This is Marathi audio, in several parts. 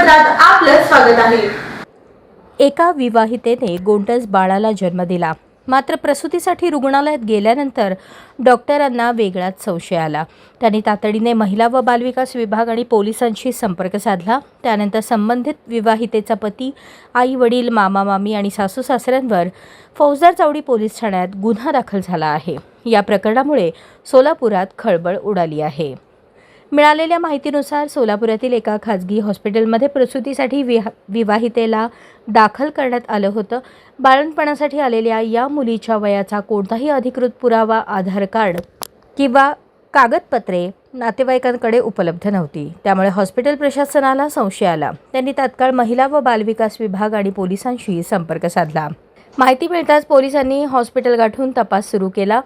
समाचारात आपलं स्वागत आहे। एका विवाहितेने गोंडस बाळाला जन्म दिला, मात्र प्रसूतीसाठी रुग्णालयात गेल्यानंतर डॉक्टरांना वेगळाच संशय आला। त्यांनी तातडीने महिला व बालविकास विभाग आणि पोलिसांशी संपर्क साधला। त्यानंतर संबंधित विवाहितेचा पती, आई वडील, मामा मामी आणि सासू सासऱ्यांवर फौजदार चावडी पोलीस ठाण्यात गुन्हा दाखल झाला आहे। या प्रकरणामुळे सोलापुरात खळबळ उडाली आहे। मिळालेल्या माहितीनुसार सोलापुरातील एका खाजगी हॉस्पिटलमध्ये प्रसूतीसाठी विवाहितेला दाखल करण्यात आलं होतं। बाळंतपणासाठी आलेल्या या मुलीच्या वयाचा कोणताही अधिकृत पुरावा, आधार कार्ड किंवा कागदपत्रे नातेवाईकांकडे उपलब्ध नव्हती। त्यामुळे हॉस्पिटल प्रशासनाला संशय आला। त्यांनी तात्काळ महिला व बालविकास विभाग आणि पोलिसांशी संपर्क साधला। माहिती मिळताच पोलिसांनी हॉस्पिटल गाठून तपास सुरू केला।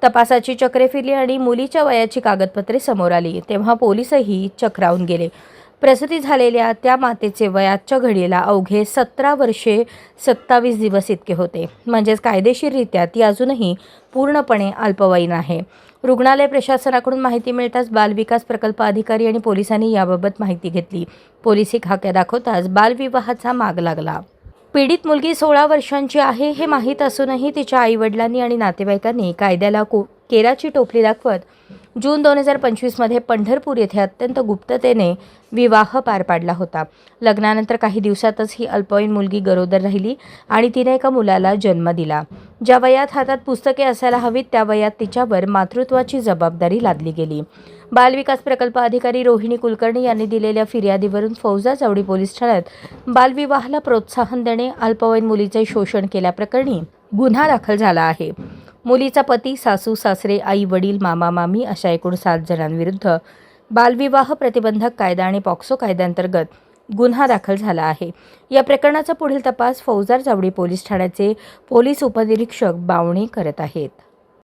तपासाची चक्रे फिरली आणि मुलीच्या वयाची कागदपत्रे समोर आली, तेव्हा पोलीसही चक्रावून गेले। प्रसूती झालेल्या त्या मातेचे वय आजच्या घडीला अवघे 17 वर्षे 27 दिवस इतके होते। म्हणजेच कायदेशीररित्या ती अजूनही पूर्णपणे अल्पवयीन आहे। रुग्णालय प्रशासनाकडून माहिती मिळताच बालविकास प्रकल्प अधिकारी आणि पोलिसांनी याबाबत माहिती घेतली। पोलिसी खाक्या दाखवताच बालविवाहाचा माग लागला। पीडित मुलगी 16 वर्षांची आहे हे माहीत असूनही तिच्या आईवडिलांनी आणि नातेवाईकांनी कायद्याला केराची टोपली दाखवत जून 2025 मध्ये पंढरपूर येथे अत्यंत गुप्ततेने विवाह पार पाडला होता। लग्नानंतर काही दिवसातच ही अल्पवयीन मुलगी गरोदर राहिली आणि तिने एका मुलाला जन्म दिला। ज्या वयात हातात पुस्तके असायला हवीत त्या वयात तिच्यावर मातृत्वाची जबाबदारी लादली गेली। बालविकास प्रकल्प अधिकारी रोहिणी कुलकर्णी यांनी दिलेल्या फिर्यादीवरून फौजदार चावडी पोलीस ठाण्यात बालविवाहाला प्रोत्साहन देणे, अल्पवयीन मुलीचे शोषण केल्याप्रकरणी गुन्हा दाखल झाला आहे। मुलीचा पती, सासू सासरे, आई वडील, मामा मामी अशा एकूण 7 जणांविरुद्ध बालविवाह प्रतिबंधक कायदा आणि पॉक्सो कायद्याअंतर्गत गुन्हा दाखल झाला आहे। या प्रकरणाचा पुढील तपास फौजदार चावडी पोलीस ठाण्याचे पोलीस उपनिरीक्षक बावणे करत आहेत।